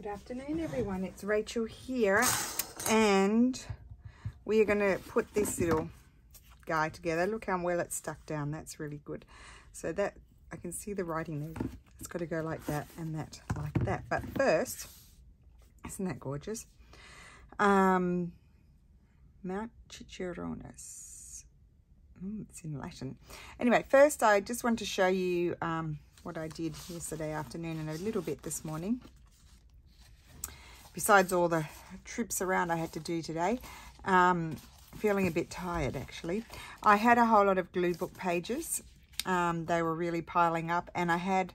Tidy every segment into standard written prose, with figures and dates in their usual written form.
Good afternoon, everyone. It's Rachel here, and we are going to put this little guy together. Look how well it's stuck down. That's really good. So that I can see the writing there. It's got to go like that and that like that. But first, isn't that gorgeous? Mount Ciceronis. It's in Latin. Anyway, first I just want to show you what I did yesterday afternoon and a little bit this morning. Besides all the trips around I had to do today, feeling a bit tired actually. I had a whole lot of glue book pages. They were really piling up, and I had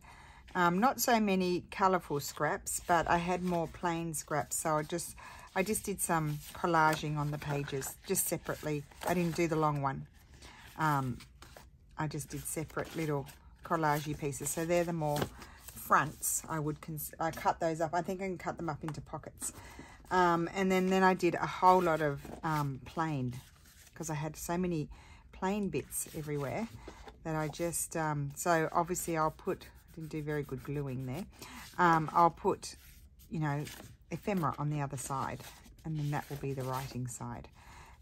not so many colourful scraps, but I had more plain scraps. So I just did some collaging on the pages, just separately. I didn't do the long one. I just did separate little collagey pieces. So they're the more fronts. I cut those up. I think I can cut them up into pockets. And then I did a whole lot of plain, because I had so many plain bits everywhere that I just, so obviously I didn't do very good gluing there. I'll put, you know, ephemera on the other side, and then that will be the writing side.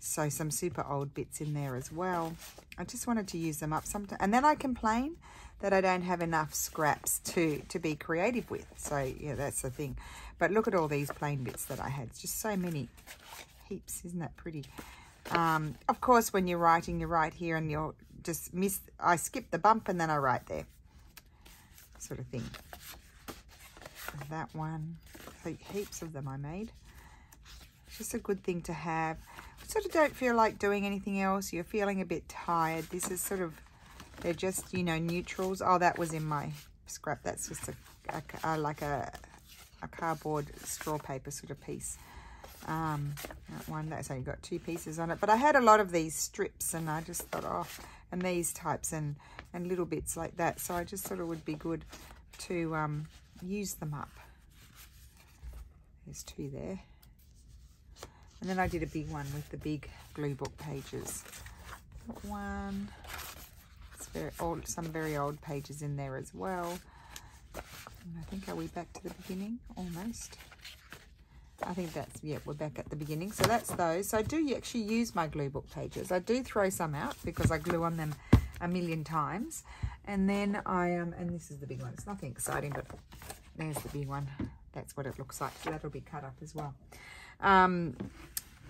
So some super old bits in there as well. I just wanted to use them up sometime. And then I complain that I don't have enough scraps to be creative with. So yeah, that's the thing. But look at all these plain bits that I had. Just so many heaps. Isn't that pretty? Of course, when you're writing, you write here and you'll just miss. I skip the bump and then I write there. Sort of thing. That one. Heaps of them I made. Just a good thing to have. Sort of don't feel like doing anything else. You're feeling a bit tired. This is sort of, they're just, you know, neutrals. Oh, that was in my scrap. That's just like a cardboard straw paper sort of piece. That one, that's only got 2 pieces on it. But I had a lot of these strips, and I just thought, oh, and these types and little bits like that. So I just thought it would be good to use them up. There's 2 there. And then I did a big one with the big glue book pages. One. It's very old, some very old pages in there as well. And I think, are we back to the beginning? Almost. I think that's, yeah, we're back at the beginning. So that's those. So I do actually use my glue book pages. I do throw some out because I glue on them a million times. And then and this is the big one. It's nothing exciting, but there's the big one. That's what it looks like. So that'll be cut up as well.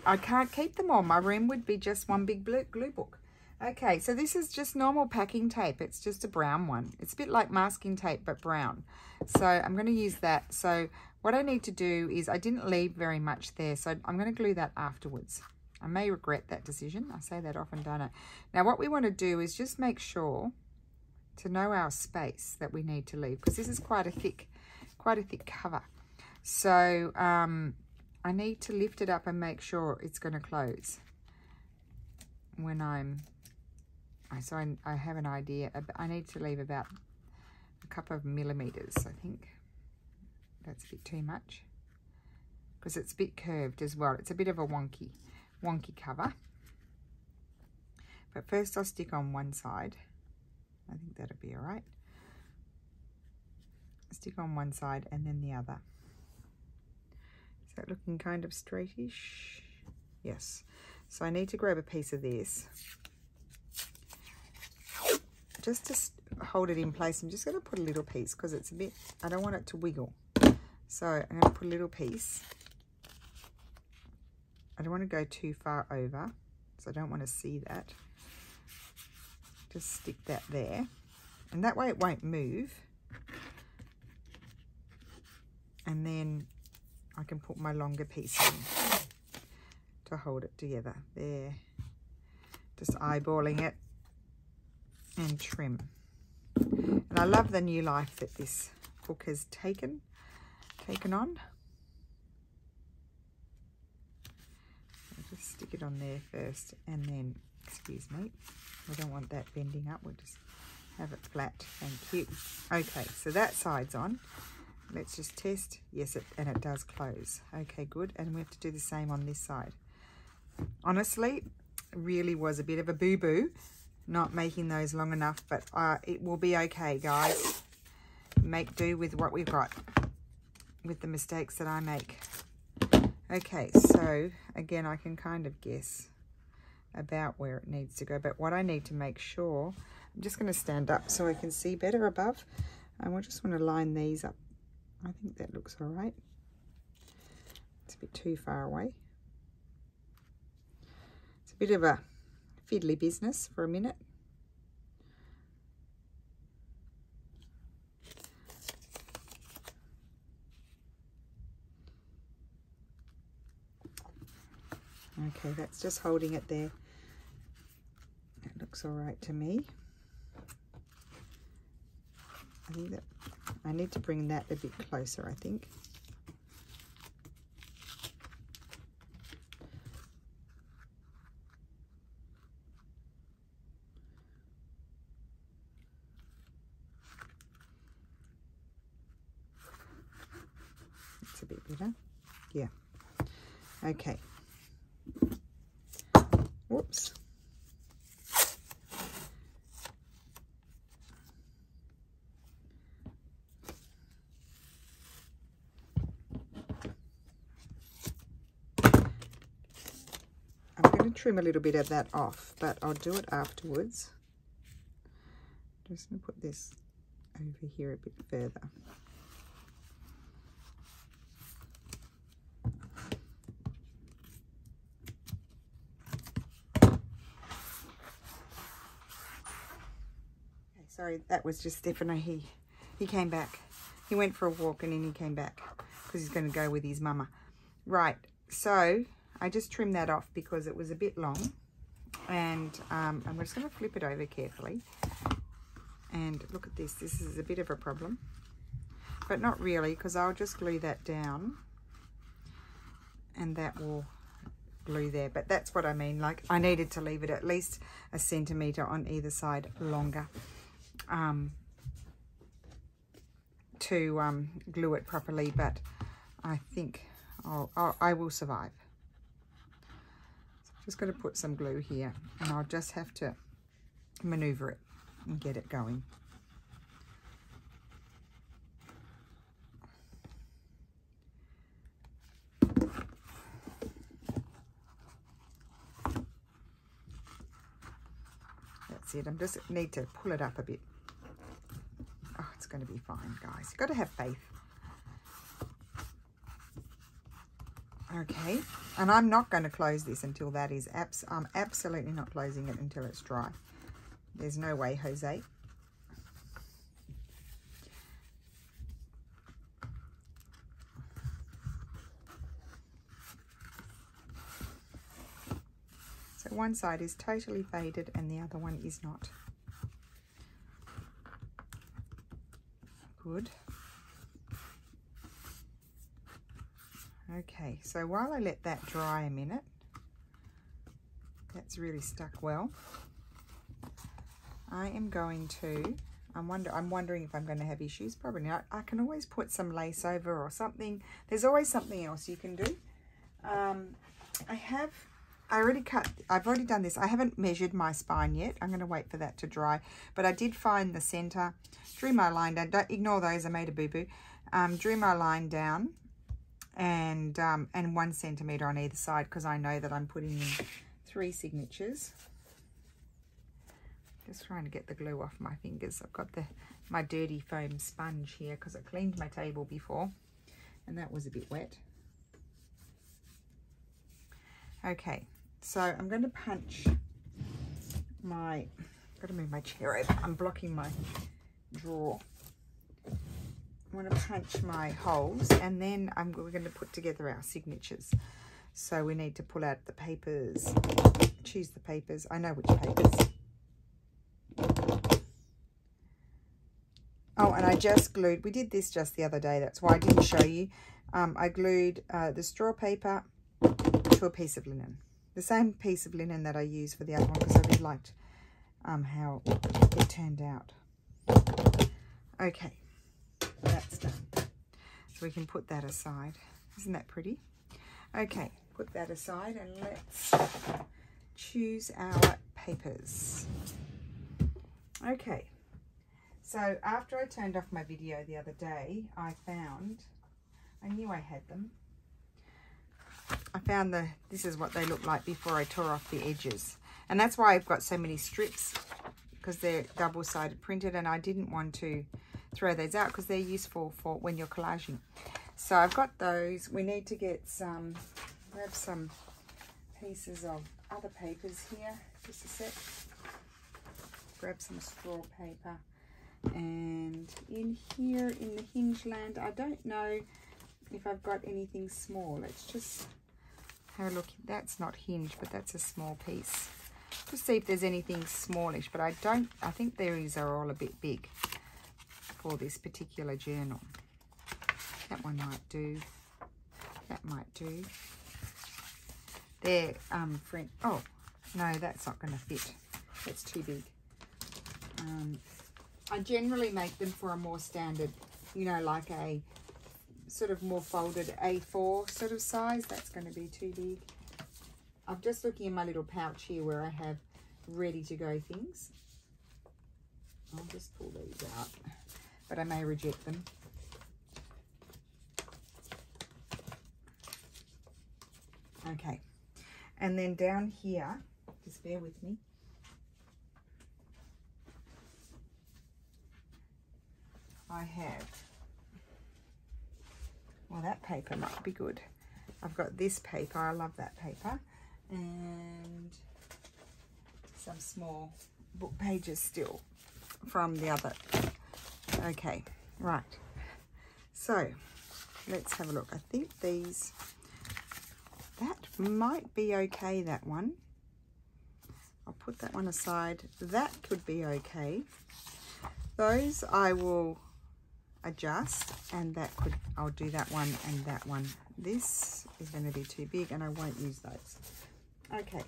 I can't keep them all. My room would be just one big glue book. Okay, so this is just normal packing tape. It's just a brown one. It's a bit like masking tape, but brown. So I'm going to use that. So what I need to do is, I didn't leave very much there, so I'm going to glue that afterwards. I may regret that decision. I say that often, don't I? Now what we want to do is just make sure to know our space that we need to leave, because this is quite a thick cover. So I need to lift it up and make sure it's going to close when so I have an idea. I need to leave about a couple of millimeters. I think that's a bit too much, because it's a bit curved as well. It's a bit of a wonky cover. But first I'll stick on one side. I think that'll be all right. Stick on one side and then the other. Is that looking kind of straightish? Yes. So I need to grab a piece of this. Just to hold it in place, I'm just going to put a little piece, because it's a bit, I don't want it to wiggle. So I'm going to put a little piece. I don't want to go too far over, so I don't want to see that. Just stick that there. And that way it won't move. And then I can put my longer piece in to hold it together. There. Just eyeballing it and trim. And I love the new life that this book has taken on. I'll just stick it on there first, and then, excuse me, we don't want that bending up. We'll just have it flat. Thank you. Okay, so that side's on. Let's just test. Yes, and it does close. Okay, good. And we have to do the same on this side. Honestly, really was a bit of a boo-boo not making those long enough, but it will be okay, guys. Make do with what we've got. with the mistakes that I make. Okay, so again, I can kind of guess about where it needs to go, but what I need to make sure, I'm just going to stand up so I can see better above. And we just want to line these up. I think that looks all right. It's a bit too far away. It's a bit of a fiddly business for a minute. Okay, that's just holding it there. That looks all right to me. I think that I need to bring that a bit closer, I think. That's a bit better. Yeah. Okay. Whoops. I'm going to trim a little bit of that off, but I'll do it afterwards. Just going to put this over here a bit further. Sorry, that was just Stefano. He came back. He went for a walk and then he came back because he's going to go with his mama. Right, so I just trimmed that off because it was a bit long. And I'm just going to flip it over carefully. And look at this. This is a bit of a problem. But not really, because I'll just glue that down. And that will glue there. But that's what I mean. Like, I needed to leave it at least 1 centimetre on either side longer. To glue it properly, but I think I will survive. So I'm just going to put some glue here, and I'll just have to maneuver it and get it going. That's it. I just need to pull it up a bit. Oh, it's going to be fine, guys. You've got to have faith. Okay, and I'm not going to close this until that is I'm absolutely not closing it until it's dry. There's no way, Jose. So one side is totally faded and the other one is not. Good. Okay, so while I let that dry a minute, that's really stuck well. I am going to, I'm wondering if I'm going to have issues. Probably not. I can always put some lace over or something. There's always something else you can do. I've already done this. I haven't measured my spine yet. I'm going to wait for that to dry. But I did find the center, drew my line down. Don't ignore those, I made a boo-boo. Drew my line down and 1 centimetre on either side because I know that I'm putting in 3 signatures. Just trying to get the glue off my fingers. I've got my dirty foam sponge here because I cleaned my table before and that was a bit wet. Okay. So I'm going to punch I've got to move my chair over. I'm blocking my drawer. I want to punch my holes and then we're going to put together our signatures. So we need to pull out the papers, choose the papers. I know which papers. Oh, and I just glued, we did this just the other day. That's why I didn't show you. I glued the straw paper to a piece of linen. The same piece of linen that I used for the other one because I really liked how it turned out. Okay, that's done. So we can put that aside. Isn't that pretty? Okay, put that aside and let's choose our papers. Okay, so after I turned off my video the other day, I found I knew I had them. I found this is what they look like before I tore off the edges. And that's why I've got so many strips, because they're double-sided printed, and I didn't want to throw those out because they're useful for when you're collaging. So I've got those. We need to get grab some pieces of other papers here. Just a sec. Grab some straw paper. And in here in the hinge land, I don't know if I've got anything small. Let's just have a look. That's not hinged, but that's a small piece. Just see if there's anything smallish, but I think these are all a bit big for this particular journal. That one might do. That might do. They're oh no, that's not going to fit. That's too big. I generally make them for a more standard, you know, like a sort of more folded A4 sort of size. That's going to be too big. I'm just looking in my little pouch here where I have ready to go things. I'll just pull these out, but I may reject them. Okay, and then down here, just bear with me. I have, well, that paper might be good. I've got this paper, I love that paper, and some small book pages still from the other. Okay, right. So let's have a look. I think these, that might be okay, that one. I'll put that one aside. That could be okay. Those I will adjust, and that could, I'll do that one and that one. This is going to be too big and I won't use those. Okay,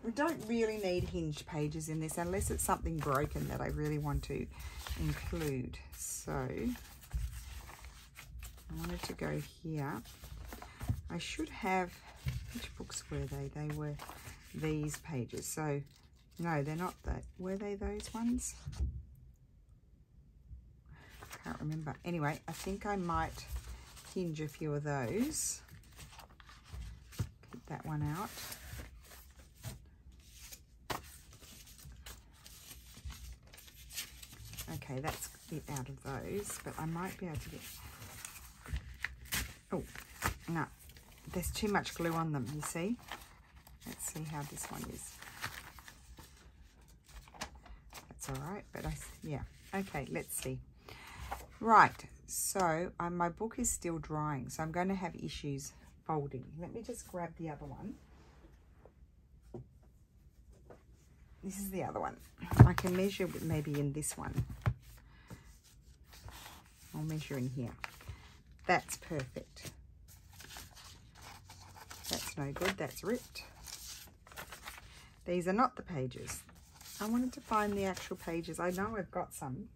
we don't really need hinged pages in this unless it's something broken that I really want to include. So I wanted to go here. I should have, which books were they? They were these pages. So no, they're not that. Were they those ones? Can't remember. Anyway, I think I might hinge a few of those. Keep that one out. Okay, that's it out of those, but I might be able to get, oh, no, there's too much glue on them, you see. Let's see how this one is. That's all right, but yeah, okay, let's see. Right, so my book is still drying, so I'm going to have issues folding. Let me just grab the other one. This is the other one. I can measure maybe in this one. I'll measure in here. That's perfect. That's no good. That's ripped. These are not the pages. I wanted to find the actual pages. I know I've got some.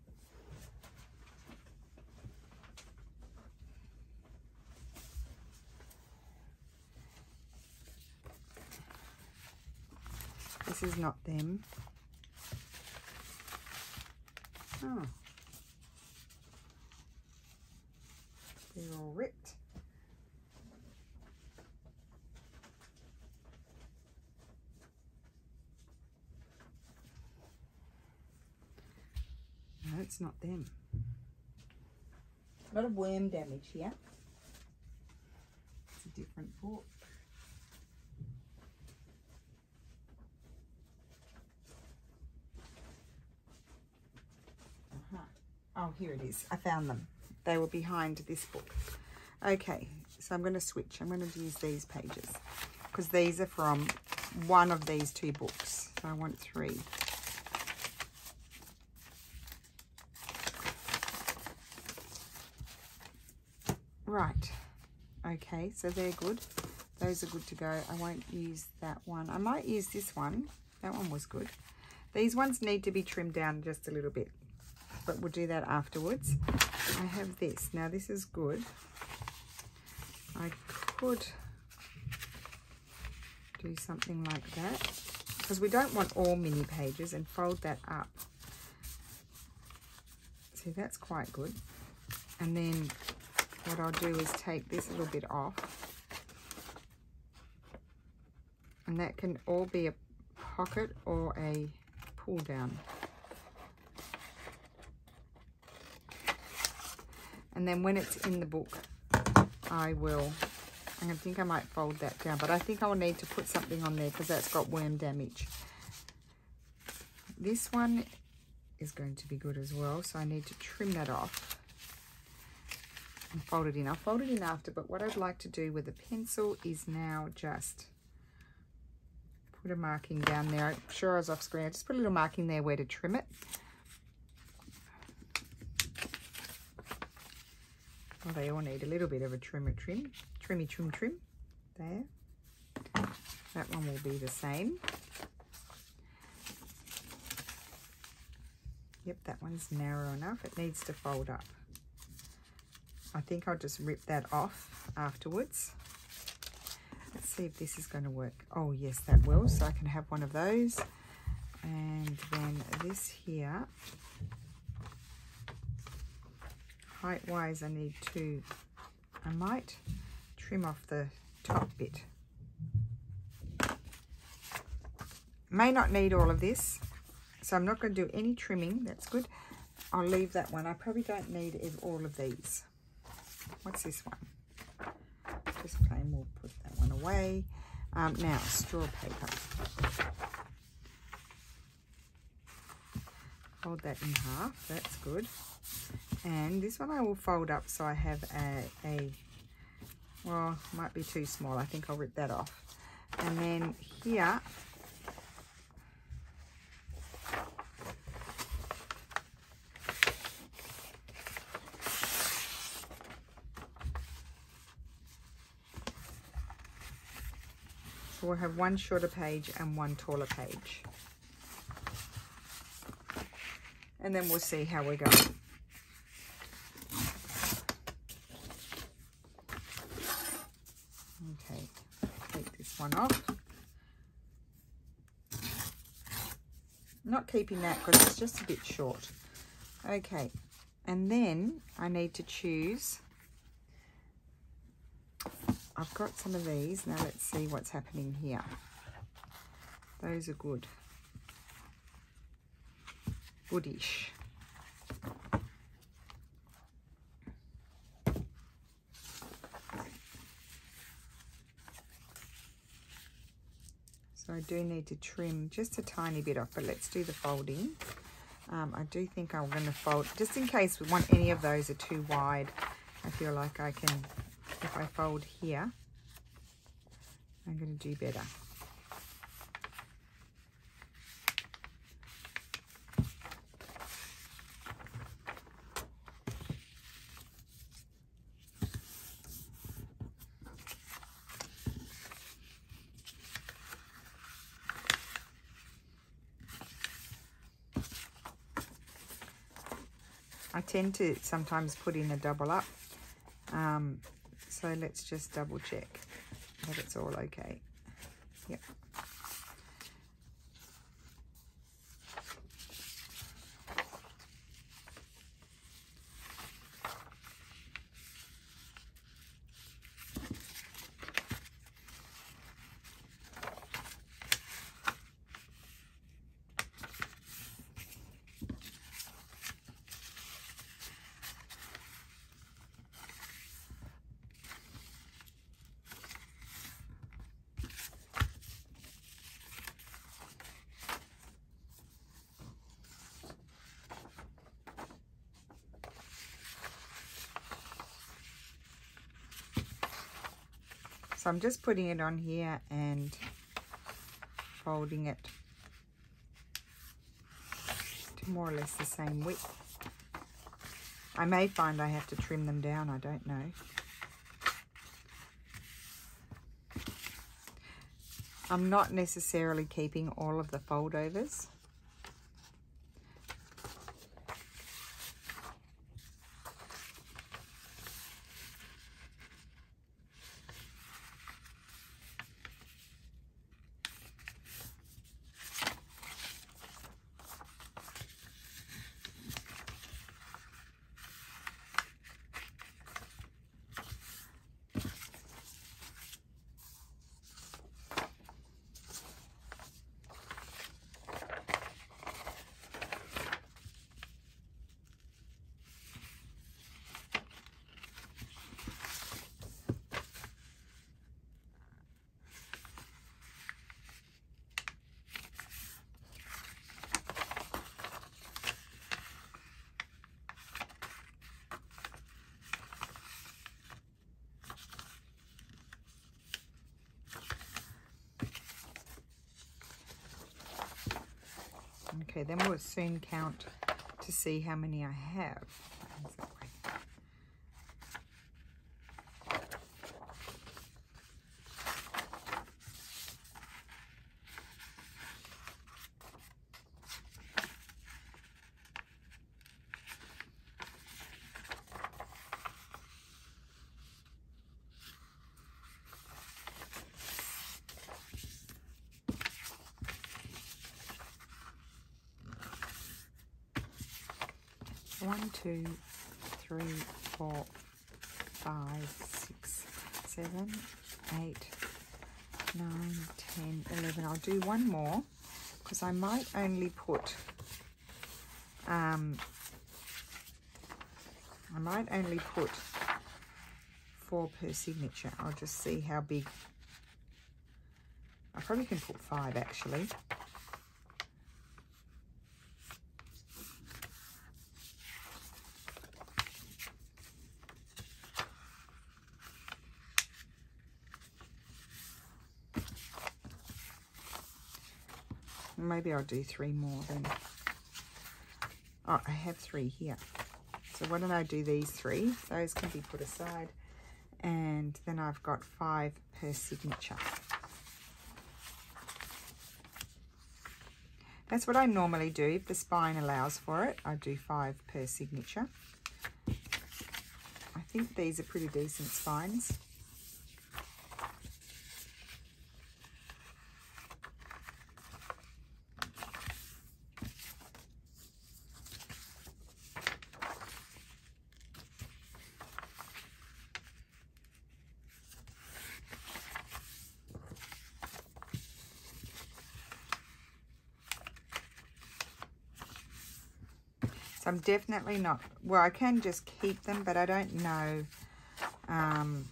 This is not them. Oh. They're all ripped. No, it's not them. A lot of worm damage here. It's a different book. Oh, here it is. I found them. They were behind this book. Okay, so I'm going to switch. I'm going to use these pages because these are from one of these two books. So I want 3. Right. Okay, so they're good. Those are good to go. I won't use that one. I might use this one. That one was good. These ones need to be trimmed down just a little bit, but we'll do that afterwards. I have this. Now this is good. I could do something like that because we don't want all mini pages, and fold that up. See, that's quite good. And then what I'll do is take this little bit off, and that can all be a pocket or a pull down. And then when it's in the book, I think I might fold that down, but I think I'll need to put something on there because that's got worm damage. This one is going to be good as well, so I need to trim that off and fold it in. I'll fold it in after, but what I'd like to do with a pencil is now just put a marking down there. I'm sure I was off screen. I just put a little marking there where to trim it. Well, they all need a little bit of a trimmy trim. There. That one will be the same. Yep, that one's narrow enough. It needs to fold up. I think I'll just rip that off afterwards. Let's see if this is going to work. Oh, yes, that will. So I can have one of those. And then this here. Height-wise, I might trim off the top bit. May not need all of this, so I'm not going to do any trimming. That's good. I'll leave that one. I probably don't need all of these. What's this one? Just plain, we'll put that one away. Now, straw paper. Fold that in half. That's good. And this one I will fold up so I have well, might be too small. I think I'll rip that off. And then here, so we'll have one shorter page and one taller page. And then we'll see how we go. Okay, take this one off. I'm not keeping that because it's just a bit short. Okay, and then I need to choose. I've got some of these. Now let's see what's happening here. Those are good. Goodish. So I do need to trim just a tiny bit off, but let's do the folding. I do think I'm going to fold, just in case any of those are too wide. I feel like I can, if I fold here, I'm going to do better. I tend to sometimes put in a double up, so let's just double check that it's all okay. Yep. So I'm just putting it on here and folding it to more or less the same width. I may find I have to trim them down, I don't know. I'm not necessarily keeping all of the foldovers. Okay, then we'll soon count to see how many I have. That way. 1, 2, 3, 4, 5, 6, 7, 8, 9, 10, 11. I'll do one more because I might only put 4 per signature. I'll just see how big. I probably can put 5 actually. Maybe I'll do 3 more then. Oh, I have 3 here. So why don't I do these 3? Those can be put aside. And then I've got 5 per signature. That's what I normally do. If the spine allows for it, I do 5 per signature. I think these are pretty decent spines. So I'm definitely not, well, I can just keep them, but I don't know. I'm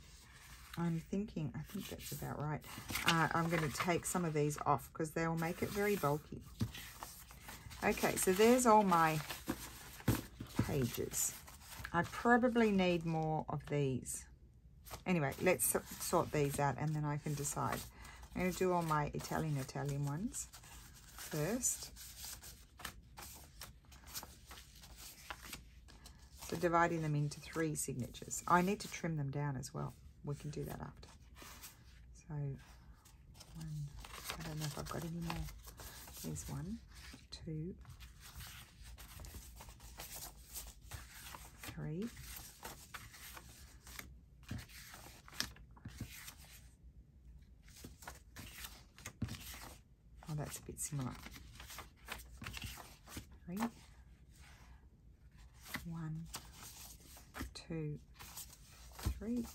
thinking, I think that's about right. I'm going to take some of these off because they'll make it very bulky. Okay, so there's all my pages. I probably need more of these. Anyway, let's sort these out and then I can decide. I'm going to do all my Italian ones first. So dividing them into 3 signatures. I need to trim them down as well. We can do that after. So, 1, I don't know if I've got any more. There's 1, 2, 3. Oh, that's a bit similar. 3. 1, 2, 3,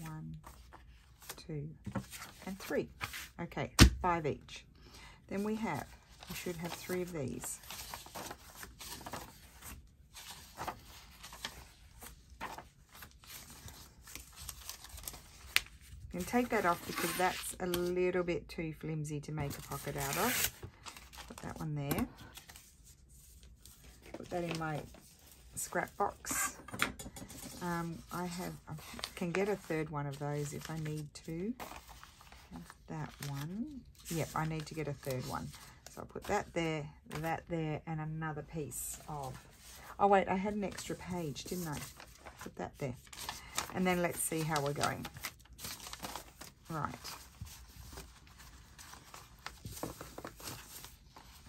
1, 2, and 3. Okay, 5 each. Then we should have 3 of these. You can take that off because that's a little bit too flimsy to make a pocket out of. Put that one there. Put that in my scrap box. I can get a 3rd one of those if I need to. That one. Yep, I need to get a 3rd one. So I'll put that there, and another piece of... Oh, wait, I had an extra page, didn't I? Put that there. And then let's see how we're going. Right.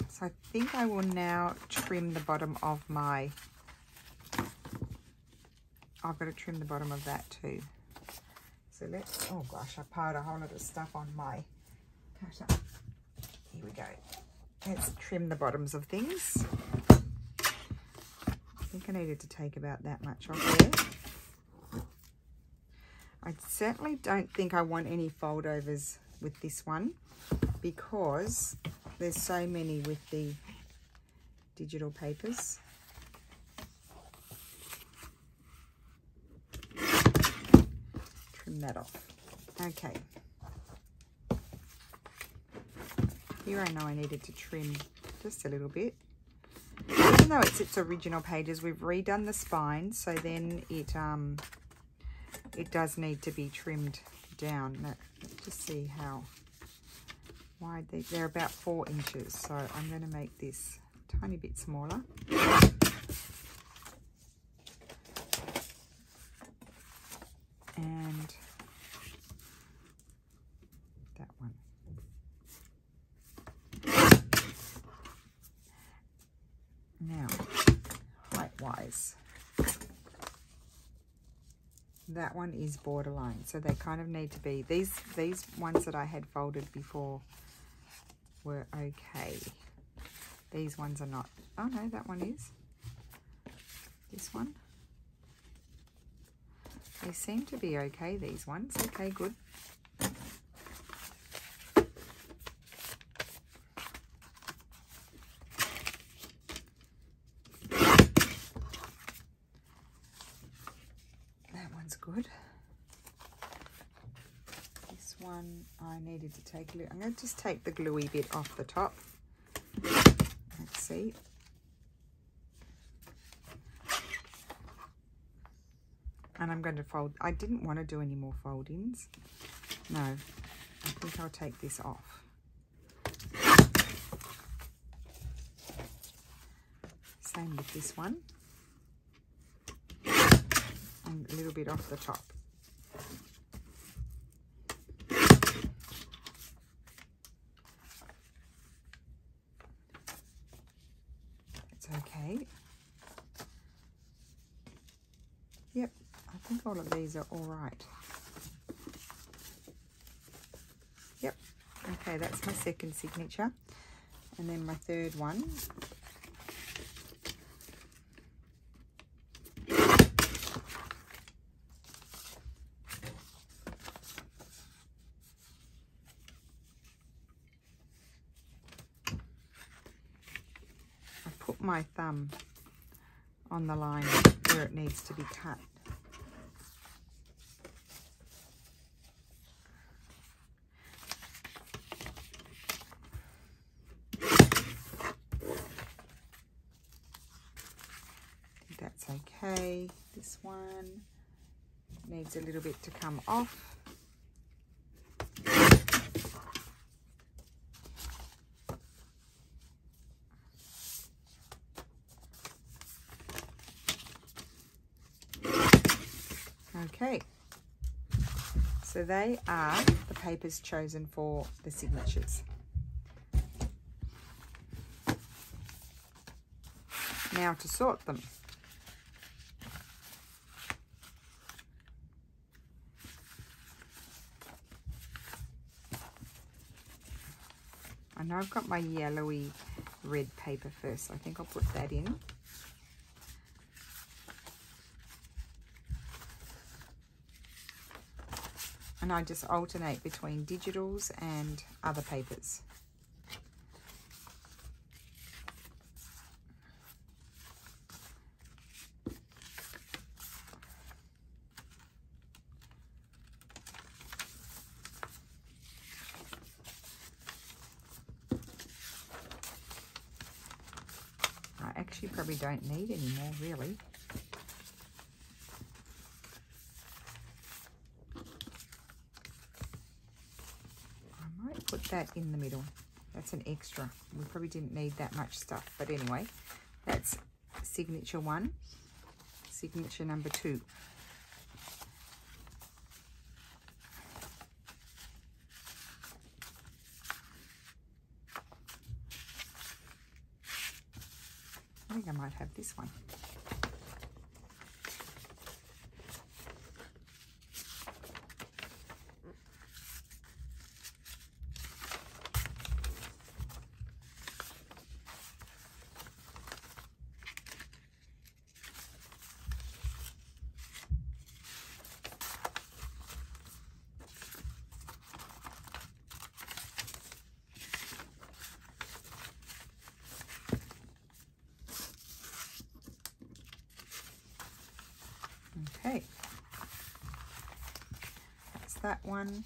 So I think I will now trim the bottom of my... I've got to trim the bottom of that too. So let's... Oh gosh, I piled a whole lot of stuff on my cutter. Here we go. Let's trim the bottoms of things. I think I needed to take about that much off there. I certainly don't think I want any foldovers with this one because there's so many with the digital papers. Trim that off. Okay. Here I know I needed to trim just a little bit. Even though it's its original pages, we've redone the spine, so then it does need to be trimmed down. Let's just see how wide. They're about 4 inches, so I'm going to make this a tiny bit smaller. And that one. Now, height-wise, that one is borderline, so they kind of need to be, these ones that I had folded before were okay. These ones are not. Oh no, that one is. This one. They seem to be okay, these ones. Okay, good. That one's good. This one I needed to take, I'm going to just take the gluey bit off the top. Let's see. And I'm going to fold. I didn't want to do any more fold-ins. No, I think I'll take this off. Same with this one. And a little bit off the top. It's okay. Yep. I think all of these are all right. Yep. Okay, that's my second signature. And then my third one. I put my thumb on the line where it needs to be cut. That's okay. This one needs a little bit to come off. Okay, so they are the papers chosen for the signatures. Now to sort them. I know I've got my yellowy red paper first, so I think I'll put that in. And I just alternate between digitals and other papers. I actually probably don't need any more, really. Put that in the middle. That's an extra. We probably didn't need that much stuff, but anyway, that's signature 1, signature number 2. I think I might have this one. Okay, that's that one.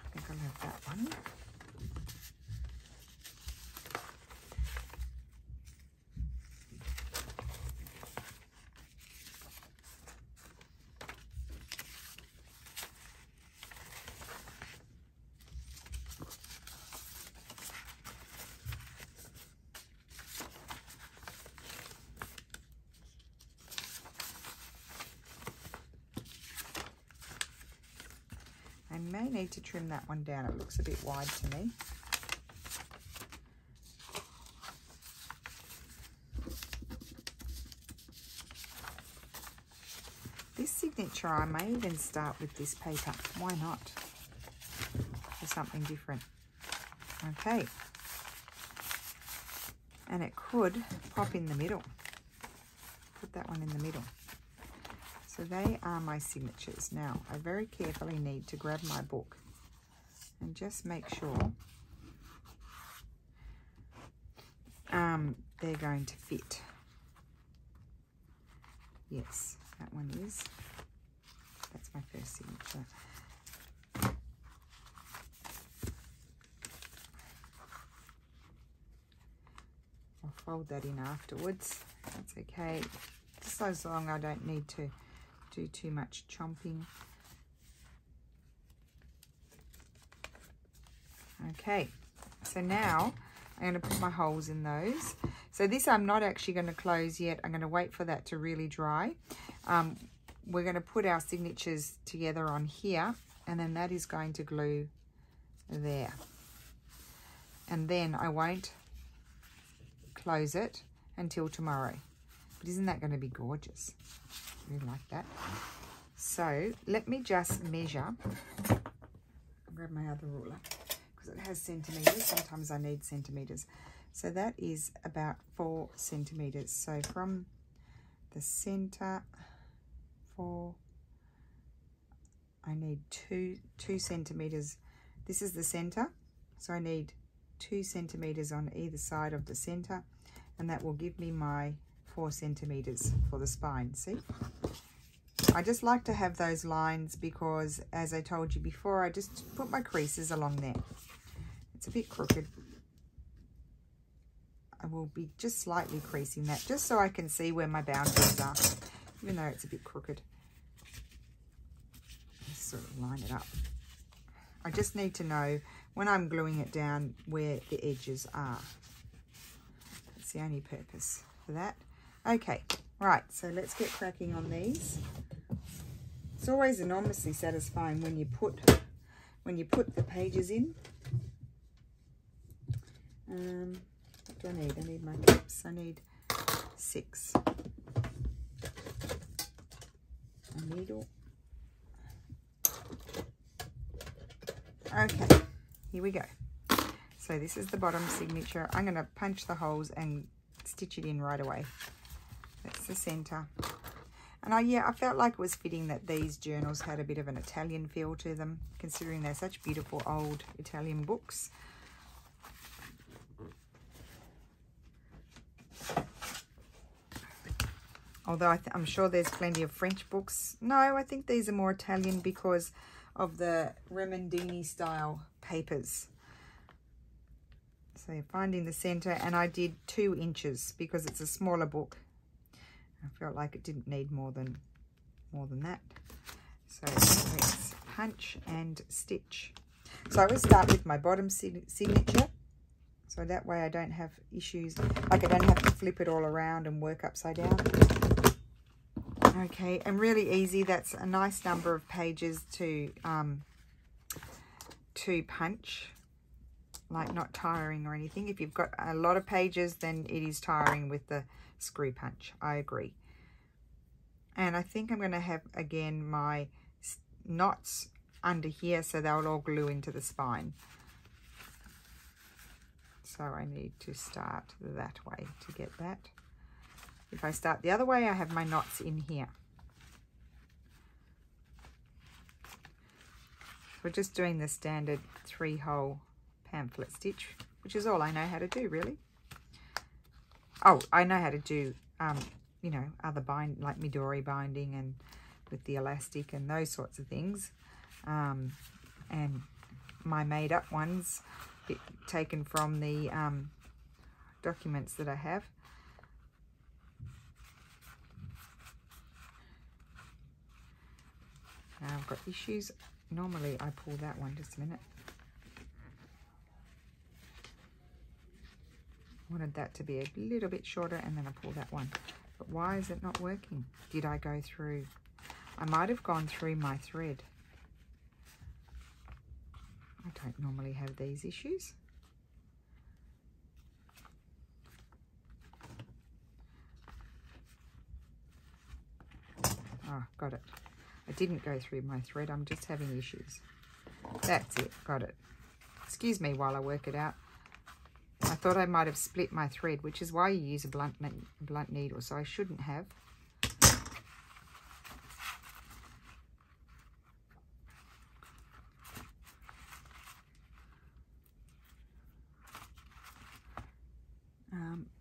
I think I'll have that one. may need to trim that one down. It looks a bit wide to me. This signature, I may even start with this paper. Why not? For something different. Okay. And it could pop in the middle. Put that one in the middle. So they are my signatures. Now, I very carefully need to grab my book and just make sure they're going to fit. Yes, that one is. That's my first signature. I'll fold that in afterwards. That's okay. Just as long I don't need to do too much chomping. Okay, so now I'm going to put my holes in those. So this I'm not actually going to close yet. I'm going to wait for that to really dry. We're going to put our signatures together on here, and then that is going to glue there. And then I won't close it until tomorrow. But isn't that going to be gorgeous? I really like that. So let me just measure. I'll grab my other ruler because it has centimeters. Sometimes I need centimeters. So that is about 4 centimeters. So from the center, I need two centimeters. This is the center, so I need 2 centimeters on either side of the center, and that will give me my 4 centimeters for the spine. See, I just like to have those lines because, as I told you before, I just put my creases along there. It's a bit crooked. I will be just slightly creasing that just so I can see where my boundaries are, even though it's a bit crooked. Just sort of line it up. I just need to know when I'm gluing it down where the edges are. That's the only purpose for that. Okay, right, so let's get cracking on these. It's always enormously satisfying when you put the pages in. What do I need? I need my clips. I need 6. A needle. Okay, here we go. So this is the bottom signature. I'm going to punch the holes and stitch it in right away. That's the center. And I felt like it was fitting that these journals had a bit of an Italian feel to them, considering they're such beautiful old Italian books. Although I'm sure there's plenty of French books. No, I think these are more Italian because of the Remendini style papers. So you're finding the center, and I did 2 inches because it's a smaller book. I felt like it didn't need more than that. So let's punch and stitch. So I will start with my bottom signature. So that way I don't have issues, like I don't have to flip it all around and work upside down. Okay, and really easy. That's a nice number of pages to punch, like not tiring or anything. If you've got a lot of pages, then it is tiring with the screw punch. I agree. And I think I'm going to have, again, my knots under here so they'll all glue into the spine. So I need to start that way to get that. If I start the other way, I have my knots in here. We're just doing the standard 3-hole pamphlet stitch, which is all I know how to do, really. Oh, I know how to do, you know, other like Midori binding and with the elastic and those sorts of things. And my made-up ones, taken from the documents that I have. Now I've got issues. Normally I pull that one. Just a minute. I wanted that to be a little bit shorter, and then I pull that one. But why is it not working? Did I go through? I might have gone through my thread. I don't normally have these issues. Oh, got it. I didn't go through my thread. I'm just having issues. That's it. Got it. Excuse me while I work it out. I thought I might have split my thread, which is why you use a blunt needle, so I shouldn't have.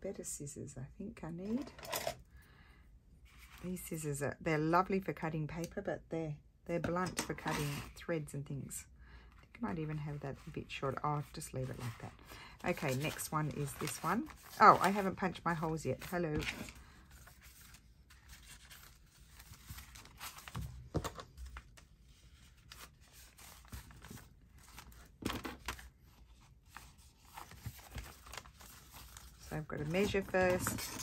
Better scissors, I think I need. These scissors they're lovely for cutting paper, but they're blunt for cutting threads and things. I think I might even have that a bit short. I'll just leave it like that. Okay, next one is this one. Oh, I haven't punched my holes yet. Hello. So I've got to measure first.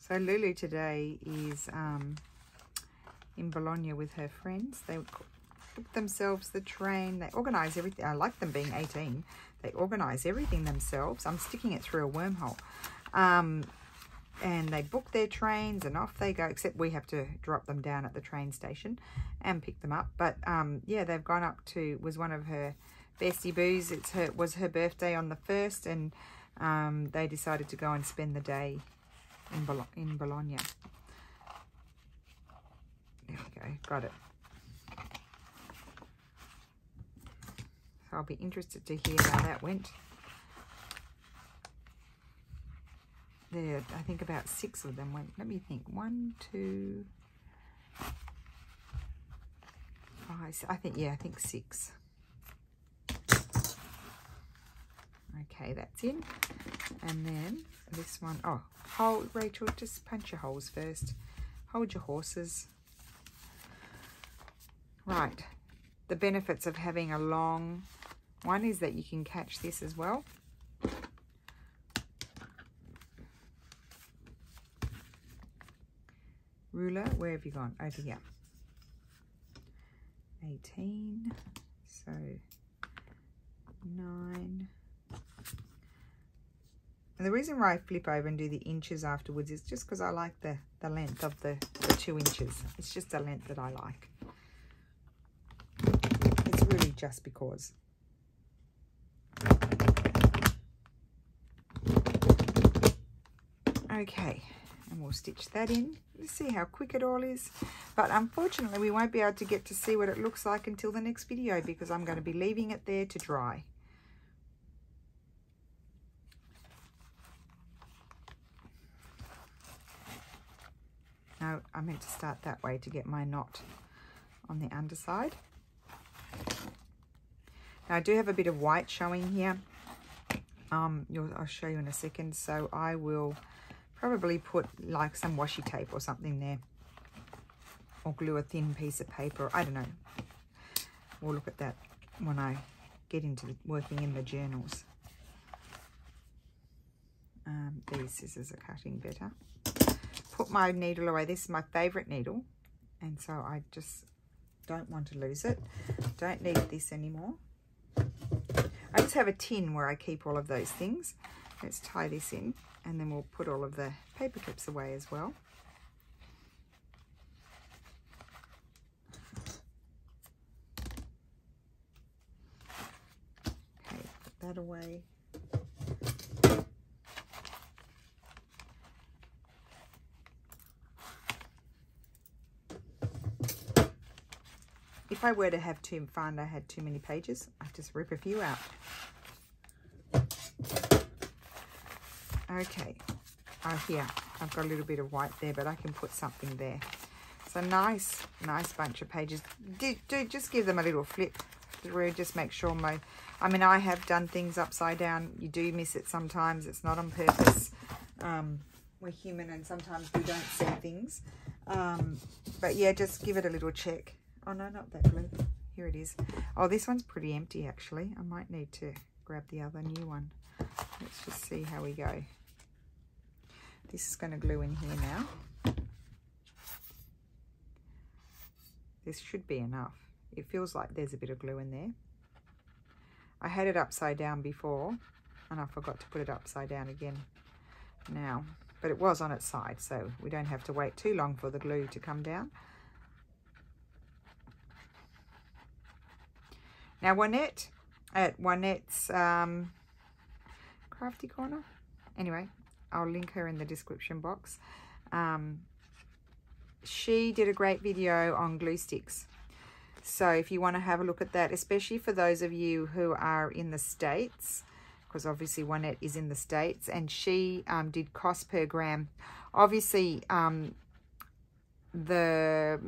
So Lulu today is in Bologna with her friends. They booked themselves the train. They organise everything. I like them being 18. They organise everything themselves. I'm sticking it through a wormhole. And they book their trains and off they go, except we have to drop them down at the train station and pick them up. But yeah, they've gone up to, was one of her bestie boos. It was her birthday on the 1st, and they decided to go and spend the day in Bologna. There we go, got it. So I'll be interested to hear how that went. There, I think about 6 of them went. Let me think. 1, 2, 5. I think 6. Okay, that's in. And then this one. Oh, hold, Rachel, just punch your holes first. Hold your horses. Right. The benefits of having a long one is that you can catch this as well. Ruler, where have you gone? Over here. 18, so 9. And the reason why I flip over and do the inches afterwards is just because I like the length of the 2 inches. It's just a length that I like. It's really just because. Okay, and we'll stitch that in. Let's see how quick it all is. But unfortunately, we won't be able to get to see what it looks like until the next video because I'm going to be leaving it there to dry. No, I meant to start that way to get my knot on the underside. Now I do have a bit of white showing here. I'll show you in a second. So I will probably put like some washi tape or something there, or glue a thin piece of paper. I don't know. We'll look at that when I get into working in the journals. These scissors are cutting better. Put my needle away. This is my favorite needle, and so I just don't want to lose it. Don't need this anymore. I just have a tin where I keep all of those things. Let's tie this in, and then we'll put all of the paper clips away as well. that away. If I were to have find I had too many pages, I'd just rip a few out. Okay, here, I've got a little bit of white there, but I can put something there. So nice bunch of pages. Do just give them a little flip through, just make sure I mean, I have done things upside down. You do miss it sometimes. It's not on purpose. We're human and sometimes we don't see things. But yeah, just give it a little check. Oh no, not that glue. Here it is. Oh, this one's pretty empty actually. I might need to grab the other new one. Let's just see how we go. This is going to glue in here now. This should be enough. It feels like there's a bit of glue in there. I had it upside down before and I forgot to put it upside down again now. But it was on its side, so we don't have to wait too long for the glue to come down. Now Juanette, at Juanette's Crafty Corner, anyway, I'll link her in the description box. She did a great video on glue sticks. So if you want to have a look at that, especially for those of you who are in the States, because obviously Juanette is in the States, and she did cost per gram. Obviously, the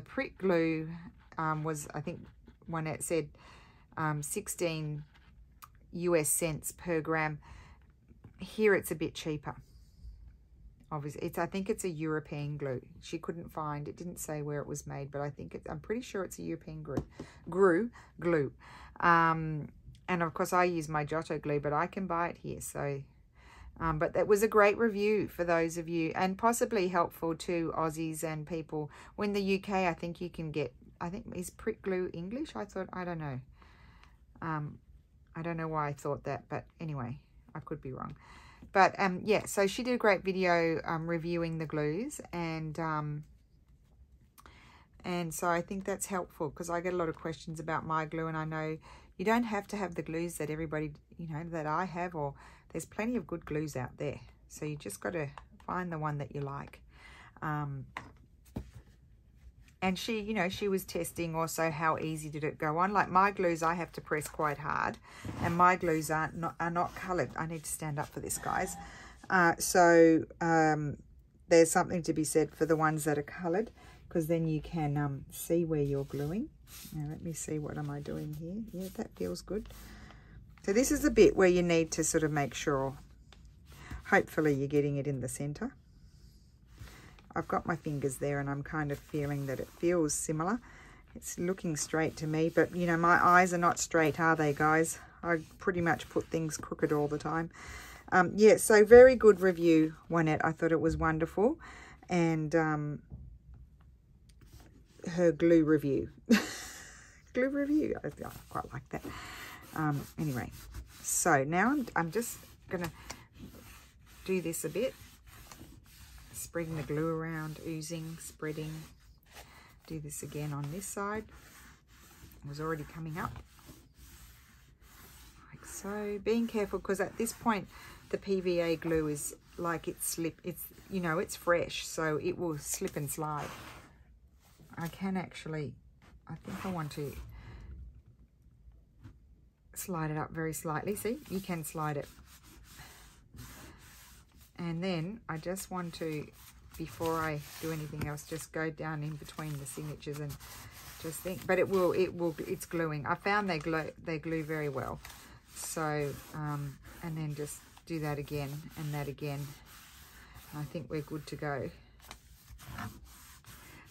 prick glue was, I think Juanette said, 16 US cents per gram. Here it's a bit cheaper. Obviously, I think it's a European glue. She couldn't find, it didn't say where it was made, but I think I'm pretty sure it's a European glue. And of course I use my Giotto glue, but I can buy it here. So, but that was a great review for those of you, and possibly helpful to Aussies and people. When the UK, I think you can get, is prick glue English? I don't know. I don't know why I thought that, but anyway, I could be wrong. But yeah, so she did a great video reviewing the glues, and so I think that's helpful because I get a lot of questions about my glue, and I know you don't have to have the glues that everybody, that I have, or there's plenty of good glues out there. So you just got to find the one that you like. And she, she was testing also how easy did it go on. Like my glues, I have to press quite hard, and my glues are not coloured. I need to stand up for this, guys. So there's something to be said for the ones that are coloured, because then you can see where you're gluing. Now let me see, what am I doing here? Yeah, that feels good. So this is the bit where you need to sort of make sure, hopefully you're getting it in the centre. I've got my fingers there and I'm kind of feeling that it feels similar. It's looking straight to me, but my eyes are not straight, are they, guys? I pretty much put things crooked all the time. Yeah, so very good review, Juanette. I thought it was wonderful. And her glue review. Glue review. I quite like that. Anyway, so now I'm just going to do this a bit. Spreading the glue around, oozing, spreading. Do this again on this side. It was already coming up. Like so. Being careful, because at this point the PVA glue is like it's fresh, so it will slip and slide. I can actually, I think I want to slide it up very slightly. See, you can slide it. And then I just want to, before I do anything else, just go down in between the signatures and just think. But it's gluing. I found they glue very well. So, and then just do that again and that again. I think we're good to go.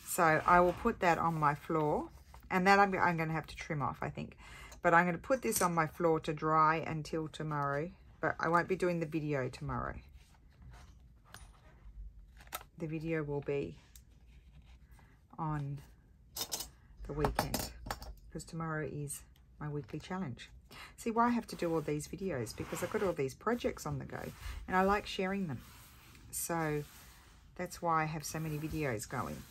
So I will put that on my floor, and that I'm going to have to trim off, I think. But I'm going to put this on my floor to dry until tomorrow. But I won't be doing the video tomorrow. The video will be on the weekend, because tomorrow is my weekly challenge. See why I have to do all these videos? Because I've got all these projects on the go and I like sharing them. So that's why I have so many videos going,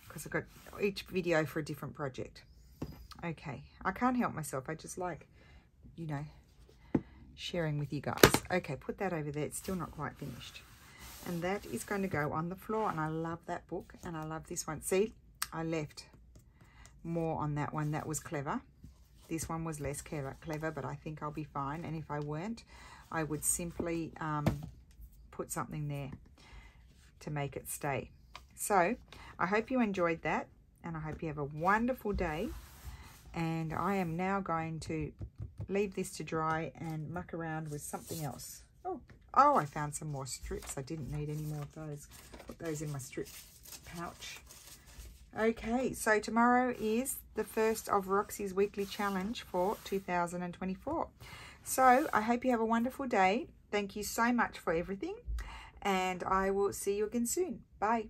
because I've got each video for a different project. Okay, I can't help myself. I just like, sharing with you guys. Okay, put that over there. It's still not quite finished. And that is going to go on the floor. And I love that book. And I love this one. See, I left more on that one. That was clever. This one was less clever, but I think I'll be fine. And if I weren't, I would simply put something there to make it stay. So I hope you enjoyed that. And I hope you have a wonderful day. And I am now going to leave this to dry and muck around with something else. Oh, I found some more strips. I didn't need any more of those. Put those in my strip pouch. Okay, so tomorrow is the first of Roxy's weekly challenge for 2024. So I hope you have a wonderful day. Thank you so much for everything. And I will see you again soon. Bye.